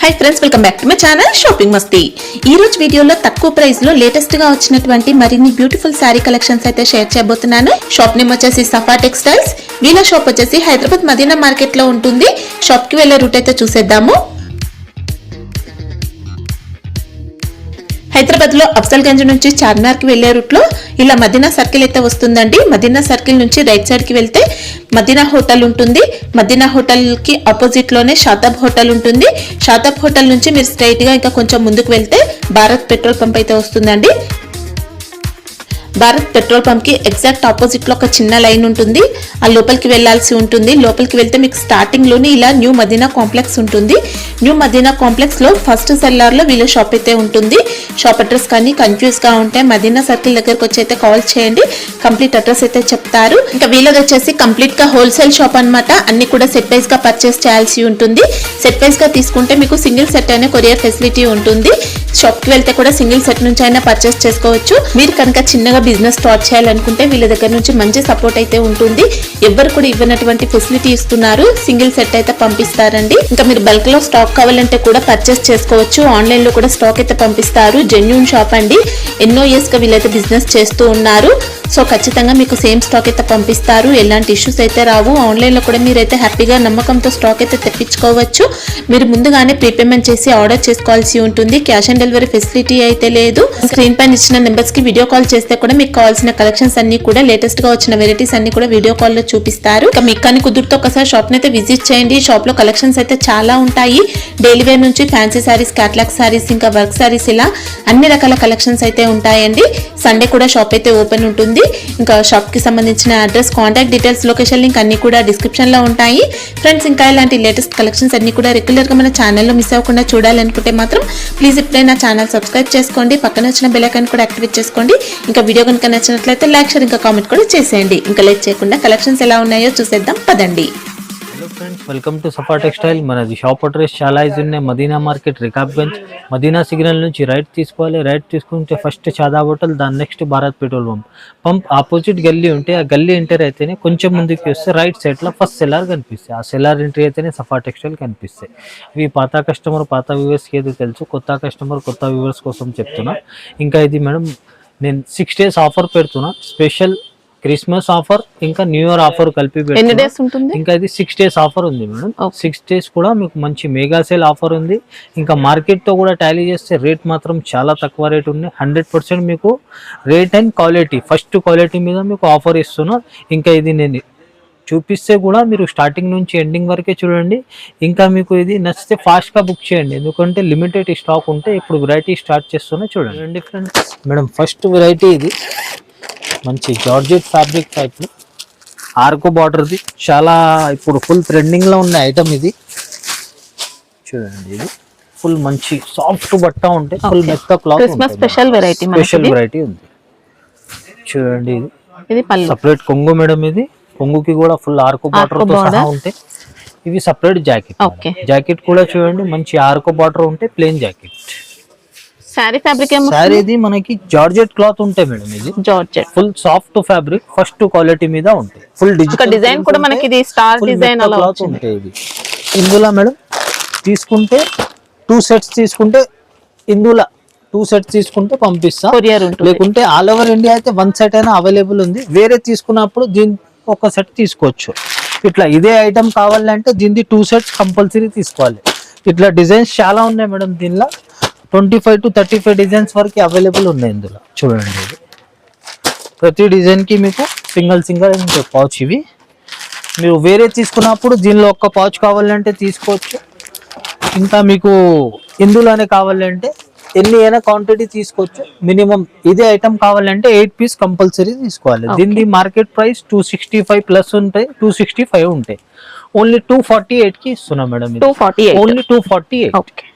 Hi friends, welcome back to my channel shopping Masti. ఈ రోజు వీడియోలో తక్కువ ప్రైస్ లో లేటెస్ట్ గా వచ్చినటువంటి మరిన్ని బ్యూటిఫుల్ సారీ కలెక్షన్స్ అయితే షేర్ చేయబోతున్నాను। షాప్ నేమ్ వచ్చేసి సఫా టెక్స్టైల్స్। వీళ్ళ షాప్ వచ్చేసి హైదరాబాద్ మదీనా మార్కెట్ లో ఉంటుంది। షాప్ కి వెళ్ళే రూట్ అయితే చూసేద్దాము। హైదరాబాద్ లో అఫ్జల్ గంజ్ నుంచి చార్మినార్ కి వెళ్లే రూట్ లో ఇలా మదీనా సర్కిల్ అయితే వస్తుందండి। మదీనా సర్కిల్ నుంచి రైట్ సైడ్ కి వెళ్తే మదీనా హోటల్ ఉంటుంది। మదీనా హోటల్ కి ఆపోజిట్ లోనే షాతాబ్ హోటల్ ఉంటుంది। షాతాబ్ హోటల్ నుంచి మీరు స్ట్రైట్ గా ఇంకా కొంచెం ముందుకు వెళ్తే భారత్ పెట్రోల్ పంప్ అయితే వస్తుందండి। భారత్ పెట్రోల్ పంప్ కి ఎగ్జాక్ట్ ఆపోజిట్ లో ఒక చిన్న లైన్ ఉంటుంది। ఆ లోపలికి వెళ్లాల్సి ఉంటుంది। లోపలికి వెళ్తే మీకు స్టార్టింగ్ లోనే ఇలా న్యూ మదీనా కాంప్లెక్స్ ఉంటుంది। న్యూ మదీనా కాంప్లెక్స్ లో ఫస్ట్ సెల్లార్ లో వీళ్ళ షాప్ అయితే ఉంటుంది। షాప్ అడ్రస్ కానీ కన్ఫ్యూజ్ గా ఉంటే మదీనా సర్కిల్ దగ్గరకు వచ్చి అయితే కాల్ చేయండి, కంప్లీట్ అడ్రస్ అయితే చెప్తారు। ఇంకా వీళ్ళది వచ్చేసి కంప్లీట్ గా హోల్సేల్ షాప్ అన్నమాట। అన్ని కూడా సెట్ వైజ్ గా పర్చేస్ చేయాల్సి ఉంటుంది। సెట్ వైజ్ గా తీసుకుంటే మీకు సింగిల్ సెట్ అయినా కొరియర్ ఫెసిలిటీ ఉంటుంది। షాప్ కి వెళ్తే కూడా సింగిల్ సెట్ నుంచి అయినా పర్చేస్ చేసుకోవచ్చు। మీరు కనుక చిన్నగా బిజినెస్ స్టార్ట్ చేయాలనుకుంటే వీళ్ళ దగ్గర నుంచి మంచి సపోర్ట్ అయితే ఉంటుంది। ఎవరు కూడా ఇవ్వనటువంటి ఫెసిలిటీ ఇస్తున్నారు। సింగిల్ సెట్ అయితే పంపిస్తారండి। ఇంకా మీరు బల్క్ లో స్టాక్ కావాలంటే కూడా పర్చేస్ చేసుకోవచ్చు। ఆన్లైన్ లో కూడా స్టాక్ అయితే పంపిస్తారు। జెన్యూన్ షాప్ అండి। ఎన్నో ఇయర్స్ గా వీళ్ళైతే బిజినెస్ చేస్తూ ఉన్నారు। సో ఖచ్చితంగా మీకు సేమ్ స్టాక్ అయితే పంపిస్తారు। ఎలాంటి ఇష్యూస్ అయితే రావు। ఆన్లైన్ లో కూడా మీరైతే హ్యాపీగా నమ్మకంతో స్టాక్ అయితే తెప్పించుకోవచ్చు। మీరు ముందుగానే ప్రీపేమెంట్ చేసి ఆర్డర్ చేసుకోవాల్సి ఉంటుంది। క్యాష్ ఆన్ డెలివరీ ఫెసిలిటీ అయితే లేదు। స్క్రీన్ పైన ఇచ్చిన నెంబర్స్ కి వీడియో కాల్ చేస్తే కూడా మీకు కావాల్సిన కలెక్షన్స్ అన్ని కూడా లేటెస్ట్ గా వచ్చిన వెరైటీస్ అన్ని కూడా వీడియో కాల్ లో చూపిస్తారు। ఇంకా మీకు కానీ కుదురుతో ఒకసారి షాప్ అయితే విజిట్ చేయండి। షాప్ లో కలెక్షన్స్ అయితే చాలా ఉంటాయి। డైలీ వేర్ నుంచి ఫ్యాన్సీ సారీస్, క్యాట్లాగ్ సారీస్, ఇంకా వర్క్ సారీస్, ఇలా అన్ని రకాల కలెక్షన్స్ అయితే ఉంటాయండి। సండే కూడా షాప్ అయితే ఓపెన్ ఉంటుంది। ఇంకా షాప్ కి సంబంధించిన address, contact details, location link అన్ని కూడా డిస్క్రిప్షన్ లో ఉంటాయి ఫ్రెండ్స్। ఇంకా ఇలాంటి లేటెస్ట్ కలెక్షన్స్ అన్ని కూడా రెగ్యులర్ గా మన ఛానల్లో మిస్ అవ్వకుండా చూడాలనుకుంటే మాత్రం ప్లీజ్ ఇప్పుడే నా ఛానల్ సబ్స్క్రైబ్ చేసుకోండి, పక్కన వచ్చిన బెల్ ఐకాన్ కూడా యాక్టివేట్ చేసుకోండి। ఇంకా వీడియో కనుక నచ్చినట్లయితే లైక్, షేర్, ఇంకా కామెంట్ కూడా చేసేయండి। ఇంకా లేట్ చేయకుండా కలెక్షన్స్ ఎలా ఉన్నాయో చూసేద్దాం పదండి। हेलो फ्रेंड्स, वेलकम टू सफा टेक्सटाइल। मन షాప్ అడ్రస్ చాలా ఈజీ ఉన్నాయి। మదీనా మార్కెట్, రికాబ్గంజ్। మదీనా సిగ్నల్ నుంచి రైట్ తీసుకోవాలి। రైట్ తీసుకుంటే ఫస్ట్ షాదాబ్ హోటల్, దాని next Bharat petrol pump opposite గల్లీ ఉంటే ఆ గల్లీ ఎంటర్ అయితేనే కొంచెం ముందుకు వస్తే రైట్ సైడ్ లో ఫస్ట్ సెల్లార్ కనిపిస్తాయి। ఆ సెల్లార్ ఎంట్రీ అయితేనే సఫా టెక్స్టైల్ కనిపిస్తాయి। ఇవి పాత కస్టమర్, పాత వ్యూవర్స్ కి ఏదో తెలుసు, కొత్త కస్టమర్, కొత్త వ్యూవర్స్ కోసం చెప్తున్నా। ఇంకా ఇది మేడం నేను 6 days ఆఫర్ పెడుతున్నా, స్పెషల్ క్రిస్మస్ ఆఫర్ ఇంకా న్యూ ఇయర్ ఆఫర్ కలిపి ఇంకా ఇది 6 days ఆఫర్ ఉంది మేడం। 6 days కూడా మీకు మంచి మెగా సేల్ ఆఫర్ ఉంది। ఇంకా మార్కెట్ తో కూడా టాలీ చేస్తే రేట్ మాత్రం చాలా తక్కువ రేట్ ఉంది। 100% మీకు rate and quality, first quality మీద మీకు ఆఫర్ ఇస్తున్నా। ఇంకా ఇది నేను చూపిస్తే కూడా మీరు స్టార్టింగ్ నుంచి ఎండింగ్ వరకే చూడండి। ఇంకా మీకు ఇది నచ్చితే ఫాస్ట్ గా బుక్ చేయండి, ఎందుకంటే లిమిటెడ్ స్టాక్ ఉంటే ఇప్పుడు వెరైటీ స్టార్ట్ చేస్తున్నా చూడండి ఫ్రెండ్స్। మేడం ఫస్ట్ వెరైటీ ఇది మంచి జార్జెట్ ఫ్యాబ్రిక్ టైప్ లో ఆర్కో బార్డర్ది, చాలా ఇప్పుడు ఫుల్ ట్రెండింగ్ లో ఉన్న ఐటమ్ ఇది చూడండి। ఇది ఫుల్ మంచి సాఫ్ట్ బట్ట ఉంటే ఫుల్ మెత్త క్లాత్, స్పెషల్ వెరైటీ ఉంది చూడండి। ఇది సపరేట్ కొంగు మేడం। ఇది కొంగుకి కూడా ఫుల్ ఆర్కో బార్డర్ తో సహా ఉంటే ఇవి సపరేట్ జాకెట్। జాకెట్ కూడా చూడండి మంచి ఆర్కో బార్డర్ ఉంటే plain jacket. Sari fabric sari ఇది మనకి జార్జెట్ క్లాత్ ఉంటాయి మేడం। ఇది georgette full soft fabric, first quality మీద ఉంటాయి। ఫుల్ డిజైన్ కూడా మనకి ఇది స్టార్ డిజైన్ అలా ఉంటాయి। ఇది ఇందులో మేడం తీసుకుంటే 2 sets తీసుకుంటే, ఇందులో 2 sets తీసుకుంటే పంపిస్తా, లేకుంటే ఆల్ ఓవర్ ఇండియా అయితే 1 set అయినా అవైలబుల్ ఉంది। వేరే తీసుకున్నప్పుడు దీని ఒక సెట్ తీసుకోవచ్చు। ఇట్లా ఇదే ఐటమ్ కావాలంటే దీనికి 2 sets కంపల్సరీ తీసుకోవాలి। ఇట్లా డిజైన్స్ చాలా ఉన్నాయి మేడం। దీనిలో 25 to 35 డిజైన్స్ వరకు అవైలబుల్ ఉన్నాయి ఇందులో చూడండి। ఇది ప్రతి డిజైన్ కి మీకు సింగిల్ పౌచ్। ఇవి మీరు వేరే తీసుకున్నప్పుడు దీనిలో ఒక్క పౌచ్ కావాలంటే తీసుకోవచ్చు। ఇంకా మీకు ఇందులోనే కావాలంటే ఎన్ని అయినా క్వాంటిటీ తీసుకోవచ్చు। మినిమం ఇదే ఐటమ్ కావాలంటే 8 pieces కంపల్సరీ తీసుకోవాలి। దీని మార్కెట్ ప్రైస్ 265 ప్లస్ ఉంటాయి, 265 ఉంటాయి। ఓన్లీ 248 కి ఇస్తున్నాం madam. Only 248।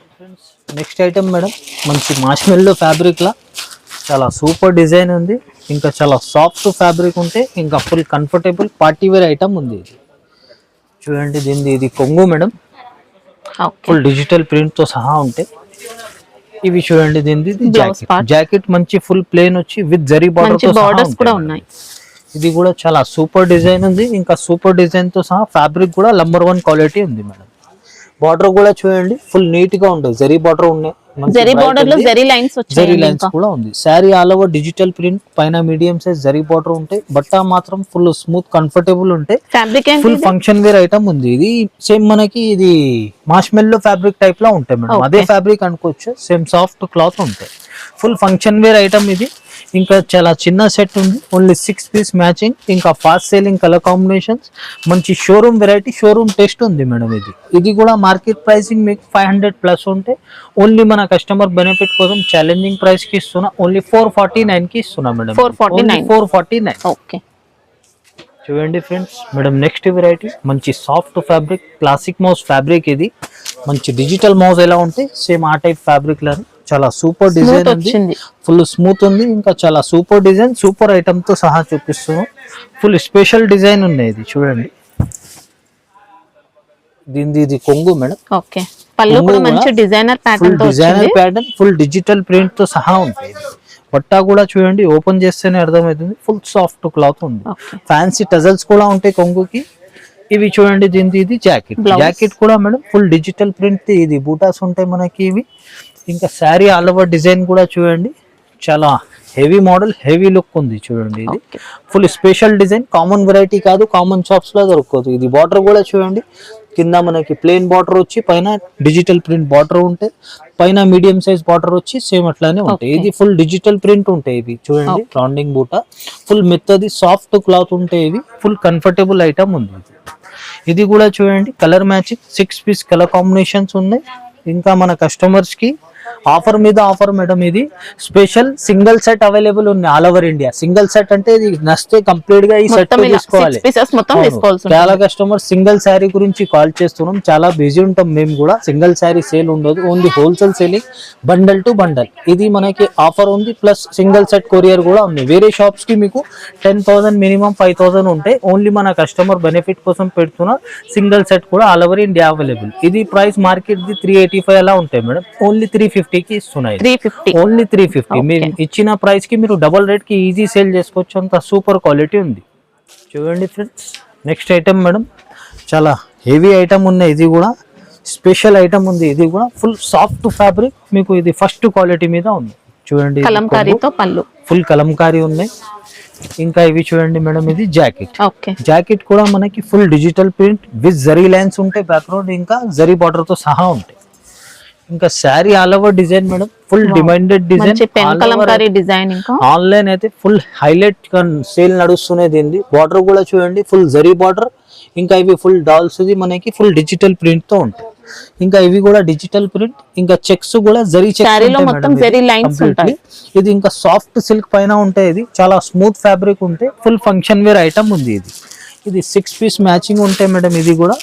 Next item madam మంచి మార్ష్మెల్లో ఫ్యాబ్రిక్ లా చాలా సూపర్ డిజైన్ ఉంది। ఇంకా చాలా సాఫ్ట్ ఫ్యాబ్రిక్ ఉంటే ఇంకా full comfortable party wear item ఉంది। ఇది చూడండి। దీనిది ఇది కొంగు మేడం, ఫుల్ డిజిటల్ ప్రింట్ తో సహా ఉంటే ఇవి చూడండి। దీనిది జాకెట్ మంచి ఫుల్ ప్లేన్ వచ్చి విత్ జరీ బార్డర్స్ కూడా ఉన్నాయి। ఇది కూడా చాలా సూపర్ డిజైన్ ఉంది। ఇంకా సూపర్ డిజైన్ తో సహా ఫ్యాబ్రిక్ కూడా నంబర్ 1 క్వాలిటీ ఉంది మేడం। బార్డర్ కూడా చూడండి ఫుల్ నీట్ గా ఉంటుంది, జరీ బార్డర్ ఉన్నాయి, జరీ బార్డర్ లో జరీ లైన్స్ జరీ లైన్స్ కూడా ఉంది. Sari all over digital print, పైన మీడియం సైజ్ జరీ బార్డర్ ఉంటాయి. బట్ట మాత్రం ఫుల్ స్మూత్ కంఫర్టబుల్ ఉంటాయి. Fabric full function wear item ఉంది. ఇది సేమ్ మనకి ఇది మార్ష్మెల్లో ఫ్యాబ్రిక్ టైప్ లో ఉంటాయి మేడం, అదే ఫ్యాబ్రిక్ అనుకోవచ్చు. సేమ్ సాఫ్ట్ క్లాత్ ఉంటాయి. ఫుల్ ఫంక్షన్ వేర్ ఐటమ్ ఇది. ఇంకా చాలా చిన్న సెట్ ఉంది, ఓన్లీ 6 పీస్ మ్యాచింగ్. ఇంకా ఫాస్ట్ సేలింగ్ కలర్ కాంబినేషన్స్, మంచి షోరూమ్ వెరైటీ, షోరూమ్ టెస్ట్ ఉంది మేడం. ఇది కూడా మార్కెట్ ప్రైసింగ్ మీకు 500 ప్లస్ ఉంటే ఓన్లీ మన కస్టమర్ బెనిఫిట్ కోసం ఛాలెంజింగ్ ప్రైస్ కి ఇస్తున్నా, ఓన్లీ 449 కి ఇస్తున్నా మేడం. 449. ఓకే చూడండి ఫ్రెండ్స్ మేడం, నెక్స్ట్ వెరైటీ మంచి soft fabric, classic mouse fabric. ఇది మంచి డిజిటల్ మౌస్ ఎలా ఉంటే సేమ్ ఆ టైప్ ఫ్యాబ్రిక్ లాగా చాలా సూపర్ డిజైన్ ఉంది, ఫుల్ స్మూత్ ఉంది. ఇంకా చాలా సూపర్ డిజైన్, సూపర్ ఐటమ్ తో సహా చూపిస్తున్నాం. ఫుల్ స్పెషల్ డిజైన్ ఉన్నాయి. ఇది చూడండి, ఇది కొంగు మేడం. ఓకే, పళ్ళు కూడా మంచి డిజైనర్ ప్యాటర్న్ తో designer pattern, full digital print తో సహా ఉంటాయి. బట్ట కూడా చూడండి, ఓపెన్ చేస్తేనే అర్థమవుతుంది, ఫుల్ సాఫ్ట్ క్లాత్ ఉంది. ఫ్యాన్సీ టజల్స్ కూడా ఉంటాయి కొంగుకి. ఇవి చూడండి, ఇది జాకెట్. జాకెట్ కూడా మేడం ఫుల్ డిజిటల్ ప్రింట్, ఇది బూటాస్ ఉంటాయి మనకి ఇవి. ఇంకా శారీ ఆల్ ఓవర్ డిజైన్ కూడా చూడండి, చాలా హెవీ మోడల్, హెవీ లుక్ ఉంది. చూడండి, ఇది full special design, common variety కాదు, కామన్ షాప్స్ లో దొరకదు. ఇది బార్డర్ కూడా చూడండి, కింద మనకి ప్లెయిన్ బార్డర్ వచ్చి పైన డిజిటల్ ప్రింట్ బార్డర్ ఉంటాయి, పైన మీడియం సైజ్ బార్డర్ వచ్చి సేమ్ అట్లానే ఉంటాయి. ఇది ఫుల్ డిజిటల్ ప్రింట్ ఉంటాయి. ఇవి చూడండి, రౌండింగ్ బూట, ఫుల్ మెత్తది సాఫ్ట్ క్లాత్ ఉంటాయి. ఇవి ఫుల్ కంఫర్టబుల్ ఐటమ్ ఉంది. ఇది కూడా చూడండి, colour matching 6 piece colour combinations ఉన్నాయి. ఇంకా మన కస్టమర్స్ కి ఆఫర్ మీద ఆఫర్ మేడం. ఇది స్పెషల్ సింగిల్ సెట్ అవైలబుల్ ఉంది all over India. Single set అంటే ఇది నచ్చితే కంప్లీట్ గా ఈ సెట్ తీసుకోవాలి. చాలా కస్టమర్స్ సింగిల్ శారీ గురించి కాల్ చేస్తున్నాం, చాలా బిజీ ఉంటాం మేము కూడా. సింగిల్ శారీ సేల్ ఉండదు, only wholesale selling, bundle to bundle. ఇది మనకి ఆఫర్ ఉంది, ప్లస్ సింగిల్ సెట్ కొరియర్ కూడా ఉంది. వేరే షాప్స్ కి మీకు 10,000 మినిమం 5,000 ఉంటాయి, ఓన్లీ మన కస్టమర్ బెనిఫిట్ కోసం పెడుతున్న సింగిల్ సెట్ కూడా ఆల్ ఓవర్ ఇండియా అవైలబుల్. ఇది ప్రైస్ మార్కెట్ ది 385 అలా ఉంటాయి మేడం, ఓన్లీ 350 కి ఇస్తున్నాయి. 350, ఓన్లీ 350. మీరు ఇచ్చిన ప్రైస్ కి మీరు డబుల్ రేట్ కి ఈజీ సేల్ చేసుకోవచ్చు, అంత సూపర్ క్వాలిటీ ఉంది. చూడండి ఫ్రెండ్స్, నెక్స్ట్ ఐటమ్ మేడం, చాలా హెవీ ఐటమ్ ఉన్నాయి. ఇది కూడా స్పెషల్ ఐటమ్ ఉంది. ఇది కూడా ఫుల్ సాఫ్ట్ ఫ్యాబ్రిక్, మీకు ఇది ఫస్ట్ క్వాలిటీ మీద ఉంది. చూడండి, కలంకారీతో పళ్ళు, ఫుల్ కలంకారీ ఉన్నాయి. ఇంకా ఇవి చూడండి మేడం, ఇది జాకెట్. జాకెట్ కూడా మనకి full digital print with zari lines ఉంటాయి బ్యాక్గ్రౌండ్, ఇంకా జరీ బార్డర్ తో సహా ఉంటాయి. ఇంకా sari all over design madam, full demanded design. Online అయితే ఫుల్ హైలైట్ సేల్ నడుస్తున్నది. దీన్ని బార్డర్ కూడా చూడండి, ఫుల్ జరీ బార్డర్. ఇంకా ఇవి ఫుల్ డాల్స్, మనకి ఫుల్ డిజిటల్ ప్రింట్ తో ఉంటాయి. ఇంకా ఇవి కూడా డిజిటల్ ప్రింట్, ఇంకా చెక్స్ కూడా జరీ చెక్స్. ఇది ఇంకా సాఫ్ట్ సిల్క్ పైన ఉంటాయి. ఇది చాలా స్మూత్ ఫ్యాబ్రిక్ ఉంటాయి, ఫుల్ ఫంక్షన్ వేర్ ఐటమ్ ఉంది. ఇది 6 పీస్ మ్యాచింగ్ ఉంటాయి మేడం. ఇది కూడా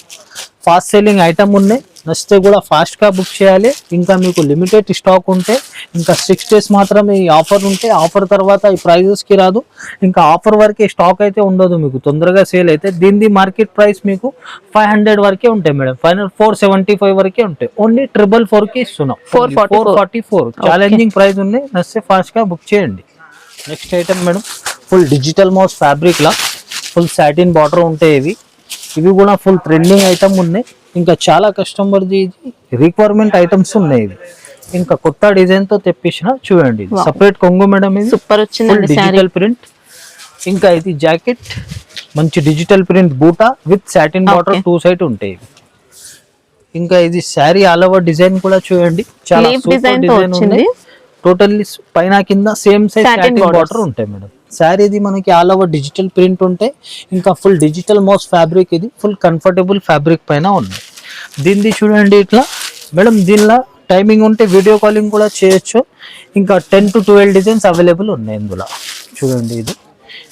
ఫాస్ట్ సెల్లింగ్ ఐటమ్ ఉన్నాయి, నచ్చితే కూడా ఫాస్ట్ గా బుక్ చేయాలి. ఇంకా మీకు లిమిటెడ్ స్టాక్ ఉంటే ఇంకా 6 డేస్ మాత్రమే ఈ ఆఫర్ ఉంటే, ఆఫర్ తర్వాత ఈ ప్రైజెస్ కి రాదు. ఇంకా ఆఫర్ వరకే స్టాక్ అయితే ఉండదు, మీకు తొందరగా సేల్ అయితే. దీని మార్కెట్ ప్రైస్ మీకు 500 వరకే ఉంటాయి మేడం, ఫైనల్ 475 వరకే ఉంటాయి. ఓన్లీ 444 కి ఇస్తున్నాం, 444. ఛాలెంజింగ్ ప్రైస్ ఉన్నాయి, నచ్చితే ఫాస్ట్ గా బుక్ చేయండి. Next item madam, full digital mouse fabric లా ఫుల్ సాటిన్ బార్డర్ ఉంటాయి. ఇవి కూడా ఫుల్ ట్రెండింగ్ ఐటమ్ ఉన్నాయి. ఇంకా చాలా కస్టమర్ రిక్వైర్మెంట్ ఐటమ్స్ ఉన్నాయి. ఇవి ఇంకా కొత్త డిజైన్ తో తెప్పించిన. చూడండి, సపరేట్ కొంగు మేడం, ఇది సూపర్ వచ్చింది, డిజిటల్ ప్రింట్. ఇంకా ఇది జాకెట్, మంచి డిజిటల్ ప్రింట్ బూటా విత్ సాటిన్ బార్డర్ 2 సైడ్ ఉంటాయి. ఇంకా ఇది శారీ ఆల్ ఓవర్ డిజైన్ కూడా చూడండి, చాలా సూపర్ డిజైన్ ఉంది. టోటల్లీ పైన కింద సేమ్ సైజ్ సాటిన్ బార్డర్ ఉంటాయి మేడం. శారీ ఇది మనకి ఆల్ ఓవర్ డిజిటల్ ప్రింట్ ఉంటాయి. ఇంకా ఫుల్ డిజిటల్ మౌస్ ఫ్యాబ్రిక్, ఇది ఫుల్ కంఫర్టబుల్ ఫ్యాబ్రిక్ పైన ఉంది. దీన్ని చూడండి ఇట్లా మేడం, దీనిలో టైమింగ్ ఉంటే వీడియో కాలింగ్ కూడా చేయొచ్చు. ఇంకా 10 to 12 డిజైన్స్ అవైలబుల్ ఉన్నాయి ఇందులో. చూడండి, ఇది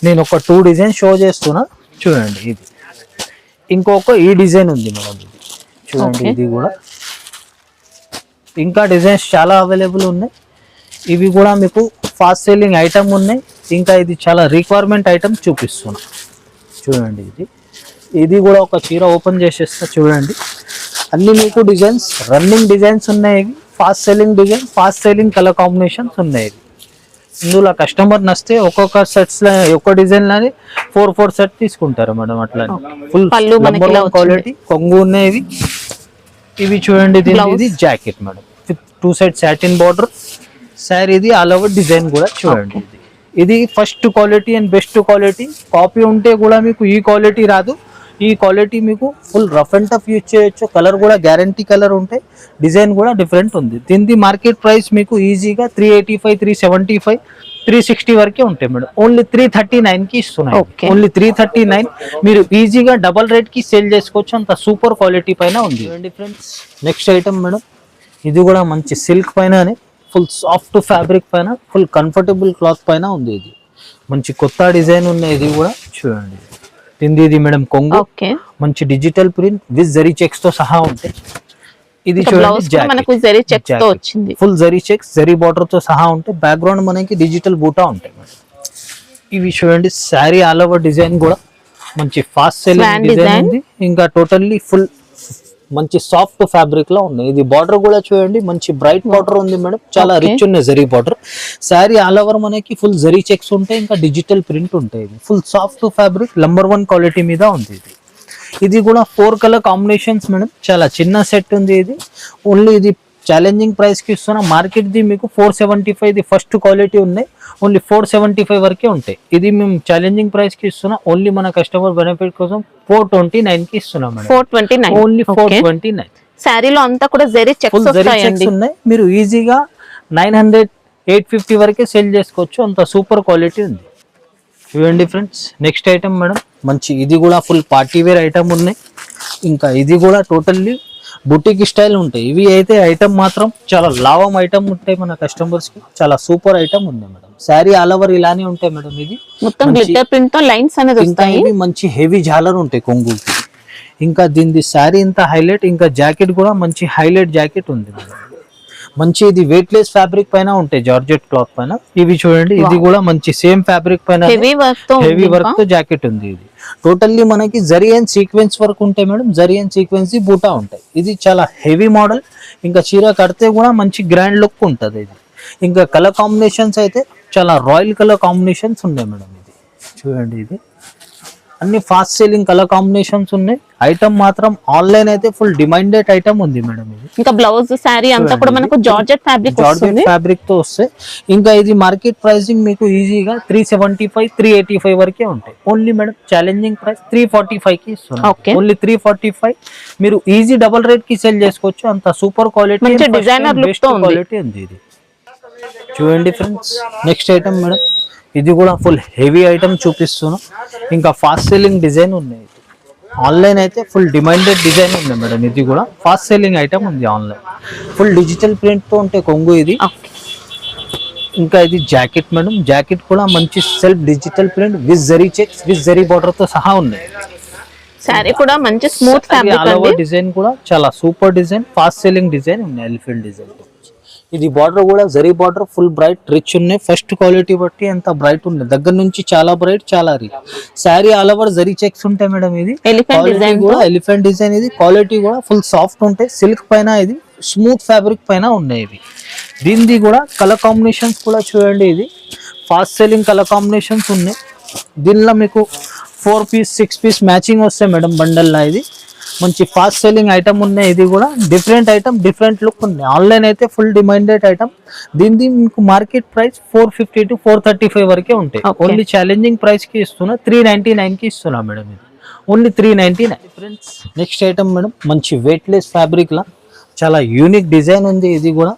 నేను ఒక 2 డిజైన్ షో చేస్తున్నా. చూడండి, ఇది ఇంకొక ఈ డిజైన్ ఉంది మేడం. ఇది చూడండి, ఇది కూడా ఇంకా డిజైన్స్ చాలా అవైలబుల్ ఉన్నాయి. ఇవి కూడా మీకు ఫాస్ట్ సెల్లింగ్ ఐటమ్ ఉన్నాయి. ఇంకా ఇది చాలా రిక్వైర్మెంట్ ఐటమ్ చూపిస్తున్నా. చూడండి, ఇది కూడా ఒక చీర ఓపెన్ చేసేస్తా. చూడండి, అన్ని మీకు డిజైన్స్, రన్నింగ్ డిజైన్స్ ఉన్నాయి. Fast selling design, fast selling colour combinations ఉన్నాయి. ఇందులో కస్టమర్ నస్తే ఒక్కొక్క సెట్స్ ఒక్క డిజైన్ లాని 4 సెట్ తీసుకుంటారు మేడం. అట్లా ఫుల్ క్వాలిటీ కొంగు ఉన్నాయి. ఇవి చూడండి Blouse. ఇది jacket madam with 2 side satin border sari ఇది ఆల్ ఓవర్ డిజైన్ కూడా చూడండి ఇది first quality and best quality copy ఉంటే కూడా మీకు ఈ క్వాలిటీ రాదు ఈ క్వాలిటీ మీకు full rough and tough use చేయొచ్చు కలర్ కూడా గ్యారంటీ కలర్ ఉంటాయి డిజైన్ కూడా డిఫరెంట్ ఉంది దీని మార్కెట్ ప్రైస్ మీకు ఈజీగా 385 375 360 వరకే ఉంటాయి మేడం ఓన్లీ 339 కి ఇస్తున్నాయి ఓన్లీ 339 మీరు ఈజీగా డబల్ రేట్ కి సేల్ చేసుకోవచ్చు అంత సూపర్ క్వాలిటీ పైన ఉంది ఫ్రెండ్స్ నెక్స్ట్ ఐటమ్ మేడం ఇది కూడా మంచి సిల్క్ పైన ఫుల్ సాఫ్ట్ ఫ్యాబ్రిక్ పైన ఫుల్ కంఫర్టబుల్ క్లాత్ పైన ఉంది ఇది మంచి కొత్త డిజైన్ ఉన్నాయి ఇది కూడా చూడండి ఇది మేడం కొంగు మంచి digital print with zari checks తో సహా ఉంటాయి ఇది చూడండి మనకు జరీ చెక్స్ తో వచ్చింది full zari checks zari border తో సహా ఉంటాయి బ్యాక్గ్రౌండ్ మనకి డిజిటల్ బూటా ఉంటాయి మేడం ఇవి చూడండి శారీ ఆల్ ఓవర్ డిజైన్ కూడా మంచి ఫాస్ట్ సెల్లింగ్ డిజైన్ ఉంది ఇంకా టోటల్లీ ఫుల్ మంచి సాఫ్ట్ ఫ్యాబ్రిక్ లో ఉన్నాయి ఇది బార్డర్ కూడా చూడండి మంచి బ్రైట్ బార్డర్ ఉంది మేడం చాలా రిచ్ ఉన్నాయి zari border sari all over మనకి ఫుల్ జరీ చెక్స్ ఉంటాయి ఇంకా డిజిటల్ ప్రింట్ ఉంటాయి full soft fabric number 1 quality మీద ఉంది ఇది కూడా 4 కలర్ కాంబినేషన్స్ మేడం చాలా చిన్న సెట్ ఉంది ఇది ఓన్లీ ఇది ఛాలెంజింగ్ ప్రైస్ కి ఇస్తున్నా మార్కెట్ ది మీకు 475 ఇది ఫస్ట్ క్వాలిటీ ఉన్నాయి ఓన్లీ 475 వరకే ఉంటాయి ఇది మేము ఛాలెంజింగ్ ప్రైస్ కి ఇస్తున్నా ఓన్లీ మన కస్టమర్ బెనిఫిట్ కోసం 429 కి ఇస్తున్నాం మేడం 429 ఓన్లీ 429 శారీలో అంతా కూడా జరీ చెక్స్ వస్తాయండి ఉన్నాయి మీరు ఈజీగా 900 850 వరకే సేల్ చేసుకోవచ్చు అంత సూపర్ క్వాలిటీ ఉంది చూడండి ఫ్రెండ్స్ నెక్స్ట్ ఐటమ్ మేడం మంచి ఇది కూడా ఫుల్ పార్టీ వేర్ ఐటమ్ ఉన్నాయి ఇంకా ఇది కూడా టోటల్లీ బుటీక్ స్టైల్ ఉంటాయి ఇవి అయితే ఐటమ్ మాత్రం చాలా లావం ఐటమ్ ఉంటాయి మన కస్టమర్స్ కి చాలా సూపర్ ఐటమ్ ఉంది మేడం శారీ ఆల్ ఓవర్ ఇలానే ఉంటాయి మేడం ఇది మొత్తం గ్లిట్టర్ ప్రింట్ తో లైన్స్ అనేది వస్తాయి మంచి హెవీ జాలర్ ఉంటాయి కొంగుకి ఇంకా దీని శారీ ఇంత హైలైట్ ఇంకా జాకెట్ కూడా మంచి హైలైట్ జాకెట్ ఉంది మేడం మంచి ఇది వెయిట్ లెస్ ఫ్యాబ్రిక్ పైన ఉంటాయి జార్జెట్ క్లాత్ పైన ఇవి చూడండి ఇది కూడా మంచి సేమ్ ఫ్యాబ్రిక్ పైన హెవీ వర్క్ తో జాకెట్ ఉంది ఇది టోటల్లీ మనకి జరీ అండ్ సీక్వెన్స్ వర్క్ ఉంటాయి మేడం జరీ అండ్ సీక్వెన్స్ బూటా ఉంటాయి ఇది చాలా హెవీ మోడల్ ఇంకా చీర కడితే కూడా మంచి గ్రాండ్ లుక్ ఉంటుంది ఇది ఇంకా కలర్ కాంబినేషన్స్ అయితే చాలా రాయల్ కలర్ కాంబినేషన్స్ ఉన్నాయి మేడం ఇది చూడండి ఇది అన్ని ఫాస్ట్ సేలింగ్ కలర్ కాంబినేషన్స్ ఉన్నాయి ఐటమ్ మాత్రం ఆన్లైన్ అయితే ఫుల్ డిమాండెడ్ ఐటమ్ ఉంది మేడం ఇది ఇంకా బ్లౌజ్ శారీ అంతా కూడా మనకు జార్జెట్ ఫ్యాబ్రిక్ తో వస్తాయి ఇంకా ఇది మార్కెట్ ప్రైసింగ్ మీకు ఈజీగా 375 385 వరకే ఉంటాయి ఓన్లీ మేడం ఛాలెంజింగ్ ప్రైస్ 345 కి ఇస్తున్నాం ఓన్లీ 345 మీరు ఈజీ డబుల్ రేట్ కి సేల్ చేసుకోవచ్చు అంత సూపర్ క్వాలిటీ డిజైనర్ లుక్ తో క్వాలిటీ ఉంది ఇది చూడండి ఫ్రెండ్స్ నెక్స్ట్ ఐటమ్ మేడం ఇది కూడా ఫుల్ హెవీ ఐటమ్ చూపిస్తున్నాం ఇంకా ఫాస్ట్ సెల్లింగ్ డిజైన్ ఉన్నాయి ఆన్లైన్ అయితే ఫుల్ డిమాండెడ్ డిజైన్ ఉంది మేడం ఇది కూడా ఫాస్ట్ సెల్లింగ్ ఐటమ్ ఉంది ఆన్లైన్ ఫుల్ డిజిటల్ ప్రింట్ తో ఉంటే కొంగు ఇది ఇంకా ఇది జాకెట్ మేడం జాకెట్ కూడా మంచి self digital print with zari checks with zari border తో సహా ఉన్నాయి సారీ కూడా మంచి స్మూత్ ఫ్యాబ్రిక్ డిజైన్ కూడా చాలా super design fast selling design ఉంది ఎలిఫెంట్ డిజైన్ ఇది బార్డర్ కూడా zari border full bright rich ఉన్నాయి ఫస్ట్ క్వాలిటీ బట్టి ఎంత బ్రైట్ ఉంది దగ్గర నుంచి చాలా బ్రైట్ చాలా rich sari all over zari checks ఉంటాయి మేడం ఇది ఎలిఫెంట్ డిజైన్ ఇది క్వాలిటీ కూడా ఫుల్ సాఫ్ట్ ఉంటాయి సిల్క్ పైన ఇది స్మూత్ ఫ్యాబ్రిక్ పైన ఉన్నాయి ఇవి దీనిది కూడా కలర్ కాంబినేషన్స్ కూడా చూడండి ఇది ఫాస్ట్ సెల్లింగ్ కలర్ కాంబినేషన్స్ ఉన్నాయి దీనిలో మీకు 4 పీస్ 6 పీస్ మ్యాచింగ్ వస్తాయి మేడం బండల్ లా ఇది మంచి ఫాస్ట్ సెల్లింగ్ ఐటమ్ ఉన్నాయి ఇది కూడా డిఫరెంట్ ఐటమ్ డిఫరెంట్ లుక్ ఉంది ఆన్లైన్ అయితే ఫుల్ డిమాండెడ్ ఐటమ్ దీనిది మీకు మార్కెట్ ప్రైస్ 450 to 435 వరకే ఉంటాయి ఓన్లీ ఛాలెంజింగ్ ప్రైస్ కి ఇస్తున్నా 399 కి ఇస్తున్నా మేడం ఇది only 399 friends next item madam మంచి వెయిట్ లెస్ ఫ్యాబ్రిక్ లా చాలా యూనిక్ డిజైన్ ఉంది ఇది కూడా